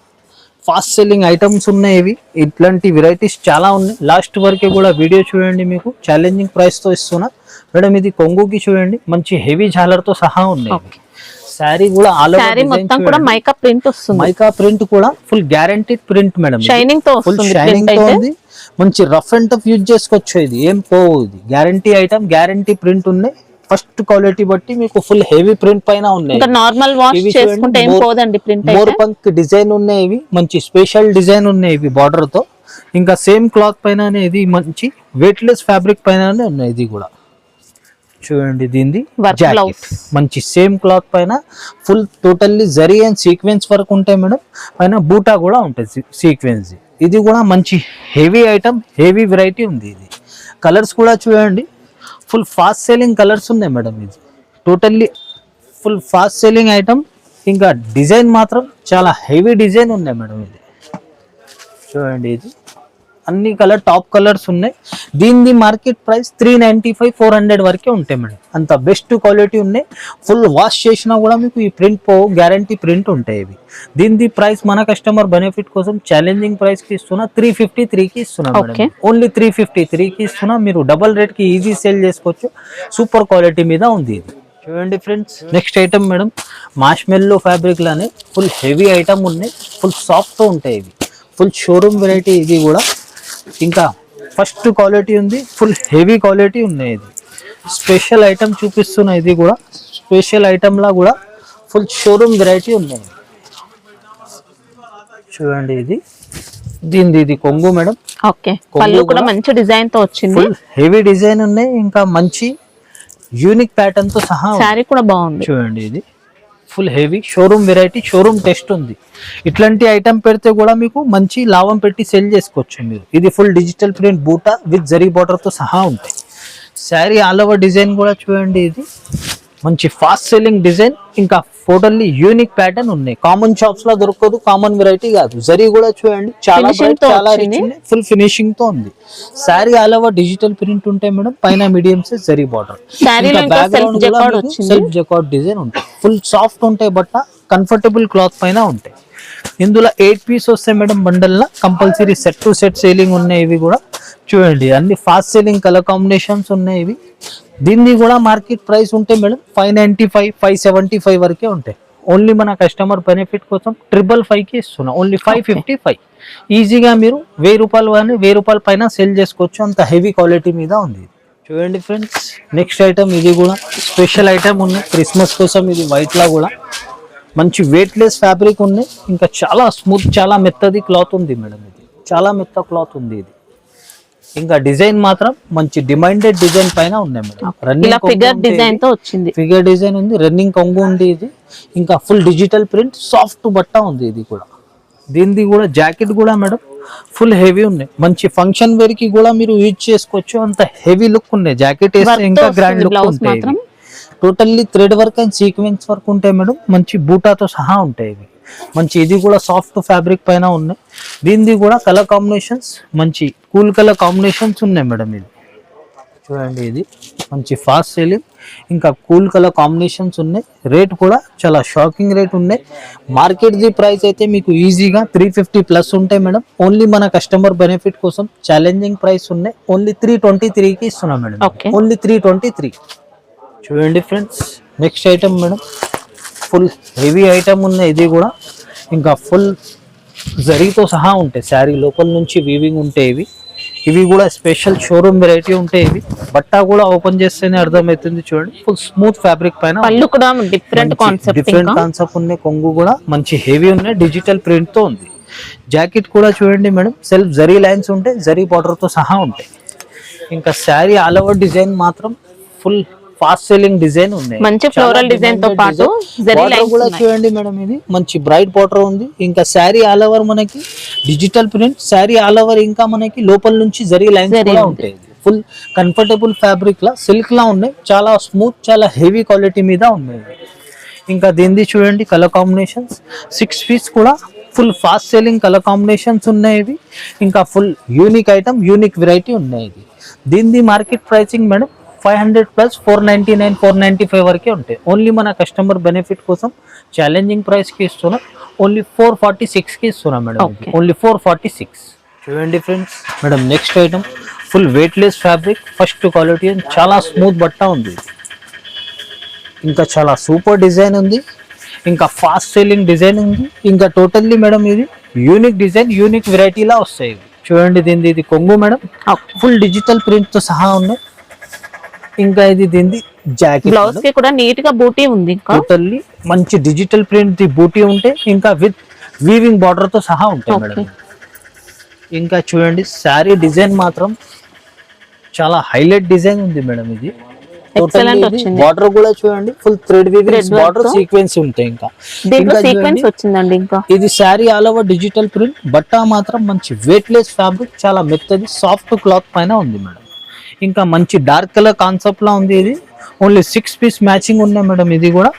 ఫాస్ట్ సెల్లింగ్ ఐటమ్స్ ఉన్నాయి ఇవి ఇట్లాంటి వెరైటీస్ చాలా ఉన్నాయి లాస్ట్ వరకే కూడా వీడియో చూడండి మీకు ఛాలెంజింగ్ ప్రైస్ తో ఇస్తున్నా మేడం ఇది కొంగుకి చూడండి మంచి హెవీ జాలర్ తో సహా ఉన్నాయి శారీ కూడా ఆల్ ఓవర్ మొత్తం కూడా మైకా ప్రింట్ వస్తుంది మైకా ప్రింట్ కూడా full guaranteed print madam shining తో ఫుల్ షైనింగ్ తో ఉంది మంచి రఫ్ అండ్ టఫ్ యూజ్ చేసుకోవచ్చు ఇది ఏం పోవు ఇది గ్యారంటీ ఐటమ్ గ్యారంటీ ప్రింట్ ఉన్నాయి ఫస్ట్ క్వాలిటీ బట్టి మీకు ఫుల్ హెవీ ప్రింట్ పైన ఉన్నాయి నార్మల్ వాష్ చేసుకుంటే ఏం పోదండి ప్రింట్ మోర్ పంక్ డిజైన్ ఉన్నాయి ఇవి మంచి స్పెషల్ డిజైన్ ఉన్నాయి ఇవి బార్డర్ తో ఇంకా సేమ్ క్లాత్ పైన ఇది మంచి వెయిట్ లెస్ ఫ్యాబ్రిక్ పైన ఉన్నాయి ఇది కూడా చూడండి దీనిది జాకెట్ మంచి సేమ్ క్లాత్ పైన full totally zari and sequence work ఉంటాయి మేడం పైన బూటా కూడా ఉంటుంది సీక్వెన్స్ ఇది కూడా మంచి హెవీ ఐటమ్ హెవీ వెరైటీ ఉంది ఇది కలర్స్ కూడా చూడండి ఫుల్ ఫాస్ట్ సెల్లింగ్ కలర్స్ ఉన్నాయి మేడం ఇది totally full fast selling item ఇంకా డిజైన్ మాత్రం చాలా హెవీ డిజైన్ ఉన్నాయి మేడం. ఇది చూడండి, ఇది అన్ని కలర్ టాప్ కలర్స్ ఉన్నాయి. దీని మార్కెట్ ప్రైస్ 395 400 వరకే ఉంటాయి మేడం. అంత బెస్ట్ క్వాలిటీ ఉన్నాయి. ఫుల్ వాష్ చేసినా కూడా మీకు ఈ ప్రింట్ పో గ్యారంటీ ప్రింట్ ఉంటాయి ఇవి. దీని ప్రైస్ మన కస్టమర్ బెనిఫిట్ కోసం ఛాలెంజింగ్ ప్రైస్ కి ఇస్తున్నా 353 ఇస్తున్నా మేడం. ఓన్లీ 353 ఇస్తున్నా. మీరు డబల్ రేట్ కి ఈజీ సేల్ చేసుకోవచ్చు. సూపర్ క్వాలిటీ మీద ఉంది ఇది. చూడండి friends, next item madam మార్ష్మెల్లో fabric లానే ఫుల్ హెవీ ఐటమ్ ఉన్నాయి. ఫుల్ సాఫ్ట్ ఉంటాయి ఇవి. ఫుల్ షోరూమ్ వెరైటీ ఇది కూడా. ఇంకా ఫస్ట్ క్వాలిటీ ఉంది, ఫుల్ హెవీ క్వాలిటీ ఉన్నాయి. ఇది స్పెషల్ ఐటమ్ చూపిస్తున్నా. ఇది కూడా స్పెషల్ ఐటమ్ లా కూడా ఫుల్ షోరూమ్ వెరైటీ ఉన్నాయి. చూడండి, ఇది కొంగు మేడం. ఓకే, పళ్ళు కూడా మంచి డిజైన్ తో వచ్చింది. ఫుల్ హెవీ డిజైన్ ఉన్నాయి. ఇంకా మంచి యూనిక్ ప్యాటర్న్ తో సహా సారీ కూడా బాగుంది. చూడండి, ఇది full heavy showroom variety, showroom test ఉంది. ఇట్లాంటి ఐటమ్ పెడితే కూడా మీకు మంచి లాభం పెట్టి సెల్ చేసుకోవచ్చు మీరు. ఇది ఫుల్ డిజిటల్ ప్రింట్ బూటా విత్ జరీ బార్డర్ తో సహా ఉంటాయి. శారీ ఆల్ ఓవర్ డిజైన్ కూడా చూడండి, ఇది మంచి ఫాస్ట్ సెల్లింగ్ డిజైన్. ఇంకా టోటల్లీ యూనిక్ ప్యాటర్న్ ఉన్నాయి. కామన్ షాప్స్ లో దొరకదు, కామన్ వెరైటీ కాదు. జరీ కూడా చూడండి చాలా బ్రైట్, చాలా రిచ్ ఉంది. ఫుల్ ఫినిషింగ్ తో ఉంది. Sari all over digital print ఉంటాయి మేడం. పైన medium size zari border, self jacquard design ఉంటాయి. ఫుల్ సాఫ్ట్ ఉంటాయి బట్ట, కంఫర్టబుల్ క్లాత్ పైన ఉంటాయి. ఇందులో 8 పీస్ వస్తాయి మేడం బండల్ లా. Compulsory set to set selling ఉన్నాయి ఇవి కూడా. చూడండి, అన్ని ఫాస్ట్ సెల్లింగ్ కలర్ కాంబినేషన్స్ ఉన్నాయి ఇవి. దీన్ని కూడా మార్కెట్ ప్రైస్ ఉంటాయి మేడం 595 575 వరకే ఉంటాయి. ఓన్లీ మన కస్టమర్ బెనిఫిట్ కోసం 555కి ఇస్తున్నాం. ఓన్లీ 555. ఈజీగా మీరు 1000 రూపాయలు కానీ 1000 రూపాయల పైన సెల్ చేసుకోవచ్చు. అంత హెవీ క్వాలిటీ మీద ఉంది. చూడండి ఫ్రెండ్స్, నెక్స్ట్ ఐటమ్ ఇది కూడా స్పెషల్ ఐటమ్ ఉంది క్రిస్మస్ కోసం. ఇది వైట్ లా కూడా మంచి వెయిట్ లెస్ ఫ్యాబ్రిక్ ఉంది. ఇంకా చాలా స్మూత్, చాలా మెత్తది క్లాత్ ఉంది మేడం. ఇది చాలా మెత్త క్లాత్ ఉంది. ఇది ఇంకా డిజైన్ మాత్రం మంచి డిమాండెడ్ డిజైన్ పైన ఉన్నాయి మేడం. రన్నింగ్ ఫిగర్ డిజైన్ తో వచ్చింది. ఫిగర్ డిజైన్ ఉంది, రన్నింగ్ కొంగు ఉంది. ఇది ఇంకా ఫుల్ డిజిటల్ ప్రింట్, సాఫ్ట్ బట్ట ఉంది. ఇది కూడా దీనిది కూడా జాకెట్ కూడా మేడం ఫుల్ హెవీ ఉన్నాయి. మంచి ఫంక్షన్ వేర్ కి కూడా మీరు యూజ్ చేసుకోవచ్చు. అంత హెవీ లుక్ ఉన్నాయి. జాకెట్ వేస్తే ఇంకా గ్రాండ్ లుక్ ఉంటాయి. Totally thread work and sequence work ఉంటాయి మేడం. మంచి బూటాతో సహా ఉంటాయి ఇవి. మంచి ఇది కూడా సాఫ్ట్ ఫ్యాబ్రిక్ పైన ఉన్నాయి. దీనిది కూడా కలర్ కాంబినేషన్స్ మంచి కూల్ కలర్ కాంబినేషన్స్ ఉన్నాయి మేడం. ఇది చూడండి, ఇది మంచి ఫాస్ట్ సేలింగ్. ఇంకా కూల్ కలర్ కాంబినేషన్స్ ఉన్నాయి. రేట్ కూడా చాలా షాకింగ్ రేట్ ఉన్నాయి. మార్కెట్ ది ప్రైస్ అయితే మీకు ఈజీగా 350 ప్లస్ ఉంటాయి మేడం. ఓన్లీ మన కస్టమర్ బెనిఫిట్ కోసం ఛాలెంజింగ్ ప్రైస్ ఉన్నాయి. ఓన్లీ 323కి ఇస్తున్నాం మేడం. ఓన్లీ 323. చూడండి friends, next item madam full heavy item ఉన్నాయి. ఇది కూడా ఇంకా ఫుల్ జరీతో సహా ఉంటాయి. శారీ లోపల నుంచి వీవింగ్ ఉంటాయి ఇవి. ఇవి కూడా స్పెషల్ షోరూమ్ వెరైటీ ఉంటాయి. ఇవి బట్ట కూడా ఓపెన్ చేస్తేనే అర్థమవుతుంది. చూడండి, ఫుల్ స్మూత్ ఫ్యాబ్రిక్ పైన డిఫరెంట్ కాన్సెప్ట్ ఉన్నాయి. కొంగు కూడా మంచి హెవీ ఉన్నాయి. డిజిటల్ ప్రింట్ తో ఉంది. జాకెట్ కూడా చూడండి మేడం, సెల్ఫ్ జరీ లైన్స్ ఉంటాయి, జరీ బార్డర్ తో సహా ఉంటాయి. ఇంకా శారీ ఆల్ ఓవర్ డిజైన్ మాత్రం ఫుల్ ఫాస్ట్ సెల్లింగ్ డిజైన్ ఉన్నాయి. మంచి ఫ్లోరల్ డిజైన్ తో పాటు జరీ లైన్స్ కూడా చూడండి మేడం. ఇది మంచి బ్రైట్ బార్డర్ ఉంది. ఇంకా శారీ ఆల్ ఓవర్ మనకి digital print. Sari all over ఇంకా మనకి లోపల నుంచి జరీ లైన్స్ కూడా ఉంటాయి. ఫుల్ కంఫర్టబుల్ ఫ్యాబ్రిక్ లా, సిల్క్ లా ఉన్నాయి. చాలా స్మూత్, చాలా హెవీ క్వాలిటీ మీద ఉన్నాయి. ఇంకా దీనిది చూడండి కలర్ కాంబినేషన్స్ 6 పీస్ కూడా full fast selling colour combinations ఉన్నాయి ఇవి. ఇంకా full unique item, unique variety ఉన్నాయి. ఇది దీనిది మార్కెట్ ప్రైసింగ్ మేడం 500 ప్లస్ 499 495 వరకే ఉంటాయి. ఓన్లీ మన కస్టమర్ బెనిఫిట్ కోసం ఛాలెంజింగ్ ప్రైస్ కి ఇస్తున్నాం. ఓన్లీ 446కి ఇస్తున్నాం మేడం. ఓన్లీ 446. చూడండి friends madam, next item full weight less fabric, first quality, చాలా స్మూత్ బట్ట ఉంది. ఇంకా చాలా సూపర్ డిజైన్ ఉంది. ఇంకా ఫాస్ట్ సెల్లింగ్ డిజైన్ ఉంది. ఇంకా టోటల్లీ మేడం ఇది యూనిక్ డిజైన్, యూనిక్ వెరైటీలా వస్తాయి. చూడండి, దీనిది ఇది కొంగు మేడం, ఫుల్ డిజిటల్ ప్రింట్ తో సహా ఉన్నాయి. ఇంకా ఇది దీనిది జాకెట్, బ్లౌజ్ కి కూడా నీట్ గా బూటీ ఉంది. టోటల్లీ మంచి డిజిటల్ ప్రింట్ ది బూటీ ఉంటే ఇంకా విత్ వీవింగ్ బార్డర్ తో సహా ఉంటాయి మేడం. ఇంకా చూడండి, శారీ డిజైన్ మాత్రం చాలా హైలైట్ డిజైన్ ఉంది మేడం. ఇది బార్డర్ కూడా చూడండి, full thread weaving border sequence ఉంటాయి. ఇంకా సీక్వెన్స్ వచ్చిందండి. ఇంకా ఇది sari all over digital print. బట్ట మాత్రం మంచి వెయిట్ లెస్ ఫ్యాబ్రిక్, చాలా మెత్తది సాఫ్ట్ క్లాత్ పైన ఉంది మేడం. ఇంకా మంచి డార్క్ కలర్ కాన్సెప్ట్ లా ఉంది ఇది. ఓన్లీ 6 పీస్ మ్యాచింగ్ ఉన్నాయి మేడం. ఇది కూడా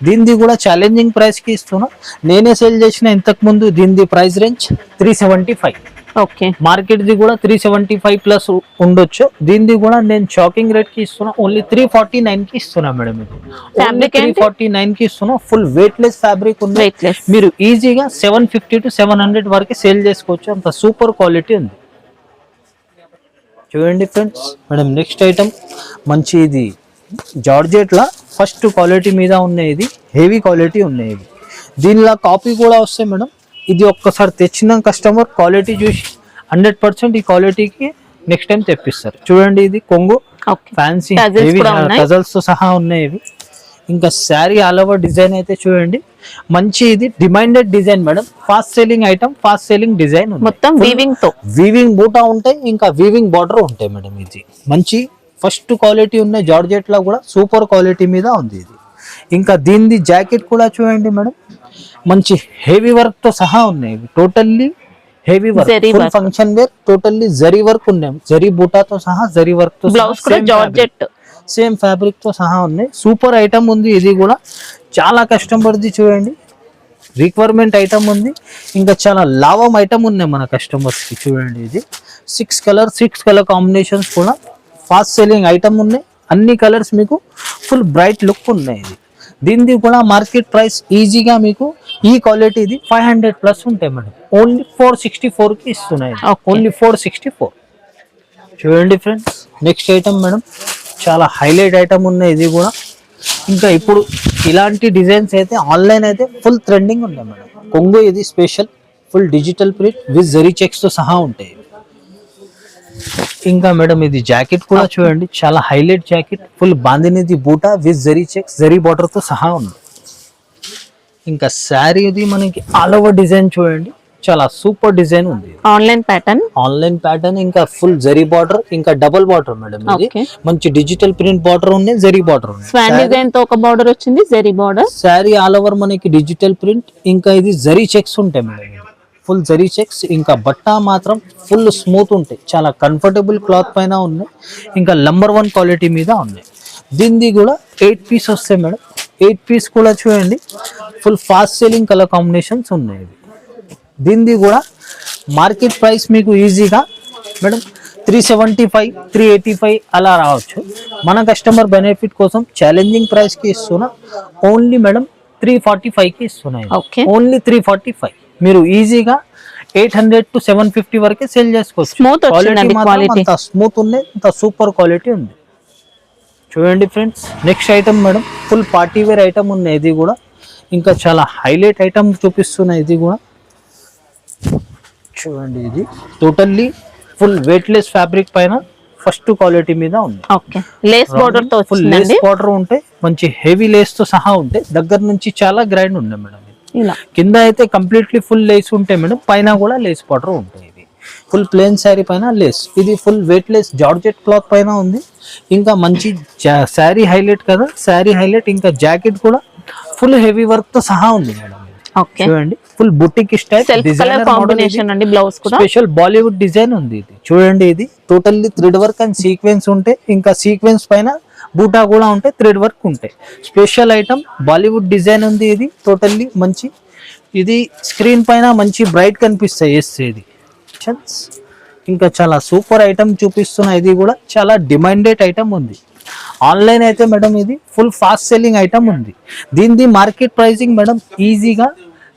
దీనిది కూడా ఛాలెంజింగ్ ప్రైస్ కి ఇస్తున్నా. నేనే సేల్ చేసిన ఇంతకు ముందు. దీనిది price range 375. Okay, market the కూడా 375 ప్లస్ ఉండొచ్చు. దీనిది కూడా నేను షాకింగ్ రేట్ కి ఇస్తున్నా. ఓన్లీ 349 కి ఇస్తున్నా మేడం. ఇది ఓన్లీ 349 కి ఇస్తున్నా. ఫుల్ వెయిట్ లెస్ ఫ్యాబ్రిక్ ఉంది. మీరు ఈజీగా 750 to 700 వరకు సేల్ చేసుకోవచ్చు. అంత సూపర్ క్వాలిటీ ఉంది. చూడండి ఫ్రెండ్స్ మేడం, నెక్స్ట్ ఐటమ్ మంచి ఇది జార్జెట్ లా ఫస్ట్ క్వాలిటీ మీద ఉన్నాయి. ఇది హెవీ క్వాలిటీ ఉన్నాయి. ఇది దీనిలా కాపీ కూడా వస్తాయి మేడం. ఇది ఒక్కసారి తెచ్చిన కస్టమర్ క్వాలిటీ చూసి 100% ఈ క్వాలిటీకి నెక్స్ట్ టైం తెప్పిస్తారు. చూడండి ఇది కొంగు ఫ్యాన్సీ హెవీ టజల్స్ తో సహా ఉన్నాయి ఇవి. ఇంకా శారీ ఆల్ ఓవర్ డిజైన్ అయితే చూడండి మంచి. ఇది demanded design madam. Fast selling item, fast selling design. మొత్తం వీవింగ్ తో, వీవింగ్ బూటా ఉంటాయి, ఇంకా వీవింగ్ బార్డర్ ఉంటాయి మేడం. ఇది మంచి ఫస్ట్ క్వాలిటీ ఉన్న జార్జెట్ లా కూడా సూపర్ క్వాలిటీ మీద ఉంది ఇది. ఇంకా దీనిది జాకెట్ కూడా చూడండి మేడం, మంచి హెవీ వర్క్ తో సహా ఉన్నాయి. Totally heavy work, full function wear, totally zari work ఉన్నాయి. జరీ బూటాతో సహా జరీ వర్క్ తో, బ్లౌజ్ కూడా జార్జెట్ సేమ్ ఫ్యాబ్రిక్ తో సహా ఉన్నాయి. సూపర్ ఐటమ్ ఉంది. ఇది కూడా చాలా కస్టమర్ ది చూడండి రిక్వైర్మెంట్ ఐటమ్ ఉంది. ఇంకా చాలా లాభం ఐటమ్ ఉన్నాయి మన కస్టమర్స్ కి. చూడండి ఇది 6 కలర్ కాంబినేషన్స్ కూడా ఫాస్ట్ సెల్లింగ్ ఐటమ్ ఉన్నాయి. అన్ని కలర్స్ మీకు ఫుల్ బ్రైట్ లుక్ ఉన్నాయి. ఇది దీనిది కూడా మార్కెట్ ప్రైస్ ఈజీగా మీకు ఈ క్వాలిటీ ఇది 500 ప్లస్ ఉంటాయి మేడం. ఓన్లీ 464 కి ఇస్తున్నాయి. ఓన్లీ 464. చూడండి ఫ్రెండ్స్ నెక్స్ట్ ఐటమ్ మేడం, చాలా హైలైట్ ఐటమ్ ఉన్నాయి. ఇది కూడా ఇంకా ఇప్పుడు ఇలాంటి డిజైన్స్ అయితే ఆన్లైన్ అయితే ఫుల్ ట్రెండింగ్ ఉన్నాయి మేడం. కొంగు ఇది special full digital print with zari checks తో సహా ఉంటాయి. ఇంకా మేడం ఇది జాకెట్ కూడా చూడండి చాలా హైలైట్ జాకెట్. ఫుల్ బాందినిది బూటా with zari checks, zari border తో సహా ఉంది. ఇంకా శారీ ఇది మనకి ఆల్ ఓవర్ డిజైన్ చూడండి చాలా సూపర్ డిజైన్ ఉంది. ఆన్లైన్ ప్యాటర్న్ ఇంకా ఫుల్ జరీ బార్డర్, ఇంకా డబుల్ బార్డర్ మేడం. ఇది మంచి డిజిటల్ ప్రింట్ బార్డర్ ఉంది, జరీ బార్డర్ ఉంది. స్వాన్ డిజైన్ తో ఒక బార్డర్ వచ్చింది, zari border. Sari all over మనకి డిజిటల్ ప్రింట్, ఇంకా ఇది జరీ చెక్స్ ఉంటాయి మేడం. Full zari checks. ఇంకా బట్ట మాత్రం ఫుల్ స్మూత్ ఉంటాయి. చాలా కంఫర్టబుల్ క్లాత్ పైన ఉన్నాయి. ఇంకా నంబర్ 1 క్వాలిటీ మీద ఉన్నాయి. దీనిది కూడా 8 పీస్ వస్తాయి మేడం. 8 పీస్ కూడా చూడండి full fast selling colour combinations ఉన్నాయి. దీనిది కూడా మార్కెట్ ప్రైస్ మీకు ఈజీగా మేడం 375, 385 అలా రావచ్చు. మన కస్టమర్ బెనిఫిట్ కోసం ఛాలెంజింగ్ ప్రైస్ కి ఇస్తున్నా. ఓన్లీ మేడం 345 కి ఇస్తున్నాయి. ఓన్లీ 345. మీరు ఈజీగా 800 to 750 వరకే సేల్ చేసుకోవచ్చు. స్మూత్ ఉన్నాయి, అంత సూపర్ క్వాలిటీ ఉంది. చూడండి friends next item madam, full party wear item ఉన్నాయి. ఇది కూడా ఇంకా చాలా హైలైట్ ఐటమ్ చూపిస్తున్నాయి. ఇది కూడా చూడండి ఇది totally full weight less fabric పైన ఫస్ట్ క్వాలిటీ మీద ఉంది. లేస్ బార్డర్ తో ఫుల్ లేస్ బార్డర్ ఉంటాయి, మంచి హెవీ లేస్ తో సహా ఉంటాయి. దగ్గర నుంచి చాలా గ్రైండ్ ఉన్నాయి మేడం. కింద అయితే కంప్లీట్లీ ఫుల్ లేస్ ఉంటాయి మేడం, పైన కూడా లేస్ బార్డర్ ఉంటాయి. ఇది ఫుల్ ప్లేన్ శారీ పైన లేస్. ఇది full weight less georgette cloth పైన ఉంది. ఇంకా మంచి శారీ హైలైట్ కదా, శారీ హైలైట్. ఇంకా జాకెట్ కూడా ఫుల్ హెవీ వర్క్ తో సహా ఉంది మేడం. చూడండి full boutique style designer combination అండి. బ్లౌజ్ కూడా స్పెషల్ బాలీవుడ్ డిజైన్ ఉంది. ఇది చూడండి ఇది totally thread work and sequence ఉంటాయి. ఇంకా సీక్వెన్స్ పైన బూటా కూడా ఉంటాయి, థ్రెడ్ వర్క్ ఉంటాయి. స్పెషల్ ఐటమ్ బాలీవుడ్ డిజైన్ ఉంది. ఇది టోటల్లీ మంచి. ఇది స్క్రీన్ పైన మంచి బ్రైట్ కనిపిస్తాయి. ఇది ఇంకా చాలా సూపర్ ఐటమ్ చూపిస్తున్నా. ఇది కూడా చాలా డిమాండెడ్ ఐటమ్ ఉంది. ఆన్లైన్ అయితే మేడం ఇది ఫుల్ ఫాస్ట్ సెల్లింగ్ ఐటమ్ ఉంది. దీనిది మార్కెట్ ప్రైసింగ్ మేడం ఈజీగా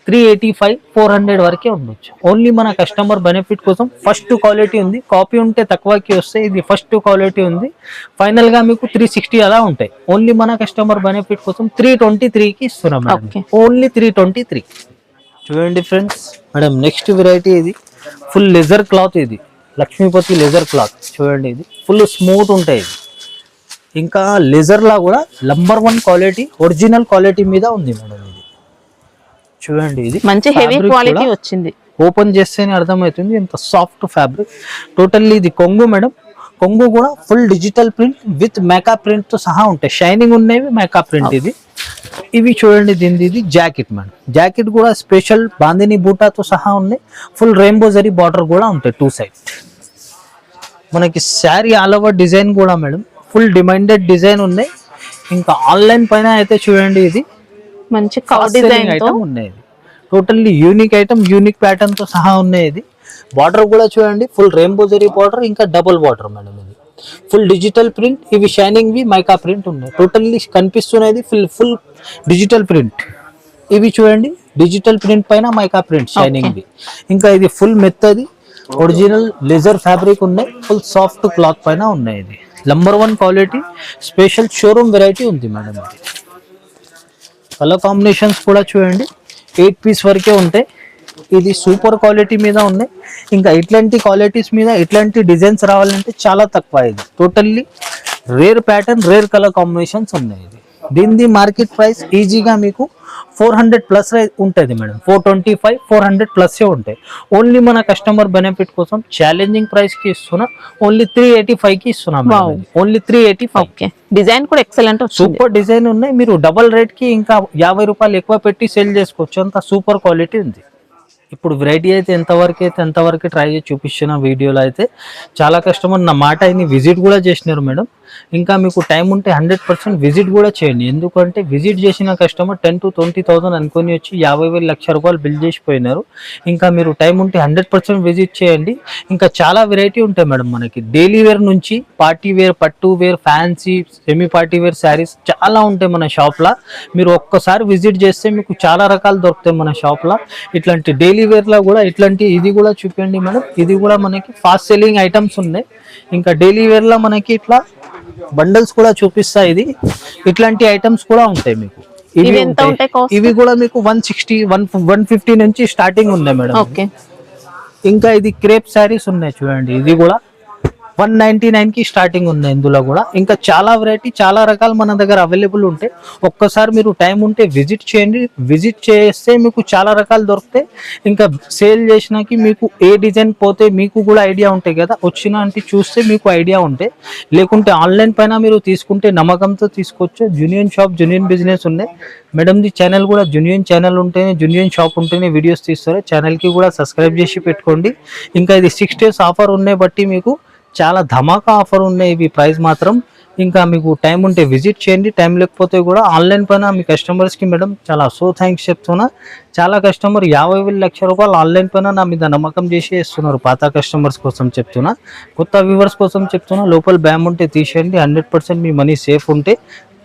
385, 400 వరకే ఉండొచ్చు. ఓన్లీ మన కస్టమర్ బెనిఫిట్ కోసం ఫస్ట్ క్వాలిటీ ఉంది. కాపీ ఉంటే తక్కువకి వస్తాయి. ఇది ఫస్ట్ క్వాలిటీ ఉంది. ఫైనల్ గా మీకు 360 అలా ఉంటాయి. ఓన్లీ మన కస్టమర్ బెనిఫిట్ కోసం 323కి ఇస్తున్నాం మేడం. ఓన్లీ 323. చూడండి ఫ్రెండ్స్ మేడం నెక్స్ట్ వెరైటీ ఇది ఫుల్ లెజర్ క్లాత్. ఇది లక్ష్మీపతి లెజర్ క్లాత్. చూడండి ఇది ఫుల్ స్మూత్ ఉంటాయి. ఇది ఇంకా లెజర్ లా కూడా నంబర్ 1 క్వాలిటీ ఒరిజినల్ క్వాలిటీ మీద ఉంది మేడం. ఇది చూడండి ఇది మంచి హెవీ క్వాలిటీ వచ్చింది. ఓపెన్ చేస్తేనే అర్థమవుతుంది ఎంత సాఫ్ట్ ఫ్యాబ్రిక్. టోటల్లీ ఇది కొంగు మేడం. కొంగు కూడా full digital print with makeup print తో సహా ఉంటాయి. షైనింగ్ ఉన్నాయి మేకప్ ప్రింట్. ఇది ఇవి చూడండి దీనిది ఇది జాకెట్ మేడం. జాకెట్ కూడా స్పెషల్ బాందిని బూటాతో సహా ఉన్నాయి. ఫుల్ రెయిన్బో జరీ బార్డర్ కూడా ఉంటాయి 2 సైడ్. మనకి శారీ ఆల్ ఓవర్ డిజైన్ కూడా మేడం ఫుల్ డిమాండెడ్ డిజైన్ ఉన్నాయి. ఇంకా ఆన్లైన్ పైన అయితే చూడండి ఇది మంచి కౌ డిజైన్ తో ఐటమ్ ఉన్నాయి. Totally unique item, unique pattern తో సహా ఉన్నాయి. ఇది బార్డర్ కూడా చూడండి ఫుల్ రెయిన్బో జరీ బార్డర్, ఇంకా డబుల్ బార్డర్ మేడం. ఇది ఫుల్ డిజిటల్ ప్రింట్, ఇవి షైనింగ్ వి మైకా ప్రింట్ ఉన్నాయి. టోటల్లీ కనిపిస్తున్నది ఫుల్ డిజిటల్ ప్రింట్. ఇవి చూడండి డిజిటల్ ప్రింట్ పైన మైకా ప్రింట్ షైనింగ్ వి. ఇంకా ఇది ఫుల్ మెత్తది ఒరిజినల్ లెజర్ ఫ్యాబ్రిక్ ఉన్నాయి. ఫుల్ సాఫ్ట్ క్లాత్ పైన ఉన్నాయి. ఇది number 1 quality special showroom variety ఉంది మేడం. ఇది కలర్ కాంబినేషన్స్ కూడా చూడండి 8 పీస్ వరకే ఉంటాయి. ఇది సూపర్ క్వాలిటీ మీద ఉన్నాయి. ఇంకా ఇట్లాంటి క్వాలిటీస్ మీద ఇట్లాంటి డిజైన్స్ రావాలంటే చాలా తక్కువ. ఇది totally rare pattern, rare colour combinations ఉన్నాయి. ఇది దీని మార్కెట్ ప్రైస్ ఈజీగా మీకు 400 ప్లస్ ఉంటుంది మేడం. 425, 400 ప్లస్ ఉంటాయి. ఓన్లీ మన కస్టమర్ బెనిఫిట్ కోసం ఛాలెంజింగ్ ప్రైస్ కి ఇస్తున్నా. ఓన్లీ 385 కి ఇస్తున్నాం. ఓన్లీ 385. డిజైన్ కూడా ఎక్సలెంట్, సూపర్ డిజైన్ ఉన్నాయి. మీరు డబల్ రేట్ కి ఇంకా 50 రూపాయలు ఎక్కువ పెట్టి సేల్ చేసుకోవచ్చు. అంత సూపర్ క్వాలిటీ ఉంది. ఇప్పుడు వెరైటీ అయితే ఎంతవరకు ట్రై చేసి చూపిస్తున్న వీడియోలో అయితే చాలా కస్టమర్ నా మాట అయిన విజిట్ కూడా చేసినారు మేడం. ఇంకా మీకు టైం ఉంటే 100% విజిట్ కూడా చేయండి. ఎందుకంటే విజిట్ చేసిన కస్టమర్ 10 to 20,000 అనుకొని వచ్చి 50,000 లక్ష రూపాయలు బిల్ చేసిపోయినారు. ఇంకా మీరు టైం ఉంటే 100% విజిట్ చేయండి. ఇంకా చాలా వెరైటీ ఉంటాయి మేడం మనకి. డైలీ వేర్ నుంచి పార్టీ వేర్, పట్టు wear, fancy, semi party wear saris చాలా ఉంటాయి మన షాప్లో. మీరు ఒక్కసారి విజిట్ చేస్తే మీకు చాలా రకాలు దొరుకుతాయి మన షాప్లో. ఇట్లాంటి డైలీ వేర్ లో కూడా ఇట్లాంటి ఇది కూడా చూపించండి మేడం. ఇది కూడా మనకి ఫాస్ట్ సెల్లింగ్ ఐటమ్స్ ఉన్నాయి. ఇంకా డైలీ వేర్ లో మనకి ఇట్లా బండల్స్ కూడా చూపిస్తా. ఇది ఇట్లాంటి ఐటమ్స్ కూడా ఉంటాయి మీకు. ఇవి కూడా మీకు 160, 150 నుంచి స్టార్టింగ్ ఉన్నాయి మేడం. ఇంకా ఇది క్రేప్ శారీస్ ఉన్నాయి చూడండి. ఇది కూడా 199 కి స్టార్టింగ్ ఉంది ఇందులో కూడా. ఇంకా చాలా వెరైటీ, చాలా రకాలు మన దగ్గర అవైలబుల్ ఉంటాయి. ఒక్కసారి మీరు టైం ఉంటే విజిట్ చేయండి. విజిట్ చేస్తే మీకు చాలా రకాలు దొరుకుతాయి. ఇంకా సేల్ చేసినాకి మీకు ఏ డిజైన్ పోతే మీకు కూడా ఐడియా ఉంటాయి కదా. వచ్చిన అంటే చూస్తే మీకు ఐడియా ఉంటాయి. లేకుంటే ఆన్లైన్ పైన మీరు తీసుకుంటే నమ్మకంతో తీసుకోవచ్చు. జెన్యూన్ షాప్, జెన్యూన్ బిజినెస్ ఉన్నాయి మేడంది. ఛానల్ కూడా జెన్యూన్ ఛానల్ ఉంటేనే, జెన్యూన్ షాప్ ఉంటేనే వీడియోస్ తీస్తారు. ఛానల్కి కూడా సబ్స్క్రైబ్ చేసి పెట్టుకోండి. ఇంకా ఇది 6 days ఆఫర్ ఉన్నాయి బట్టి మీకు చాలా ధమాకా ఆఫర్ ఉన్నాయి. ఇవి ప్రైస్ మాత్రం. ఇంకా మీకు టైం ఉంటే విజిట్ చేయండి. టైం లేకపోతే కూడా ఆన్లైన్ పైన మీ కస్టమర్స్కి మేడం చాలా థ్యాంక్స్ చెప్తున్నా. చాలా కస్టమర్ 50,000 లక్ష రూపాయలు ఆన్లైన్ పైన నా మీద నమ్మకం చేసి ఇస్తున్నారు. పాత కస్టమర్స్ కోసం చెప్తున్నా, కొత్త వ్యూవర్స్ కోసం చెప్తున్నా. లోపల బ్యామ్ ఉంటే తీసేయండి. 100% మీ మనీ సేఫ్ ఉంటే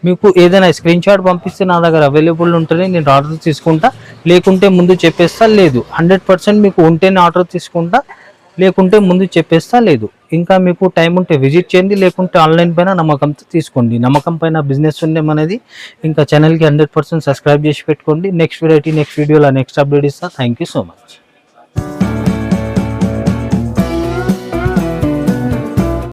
మీకు ఏదైనా స్క్రీన్ షాట్ పంపిస్తే నా దగ్గర అవైలబుల్ ఉంటేనే నేను ఆర్డర్ తీసుకుంటా. లేకుంటే ముందు చెప్పేస్తా. లేదు 100% మీకు ఉంటేనే ఆర్డర్ తీసుకుంటా. లేకుంటే ముందు చెప్పేస్తా. లేదు ఇంకా మీకు టైం ఉంటే విజిట్ చేయండి. లేకుంటే ఆన్లైన్ పైన నమ్మకంతో తీసుకోండి. నమ్మకం పైన బిజినెస్ ఉండే మనది. ఇంకా ఛానల్కి 100% సబ్స్క్రైబ్ చేసి పెట్టుకోండి. నెక్స్ట్ వెరైటీ, నెక్స్ట్ వీడియోలో నెక్స్ట్ అప్డేట్ ఇస్తా. Thank you so much.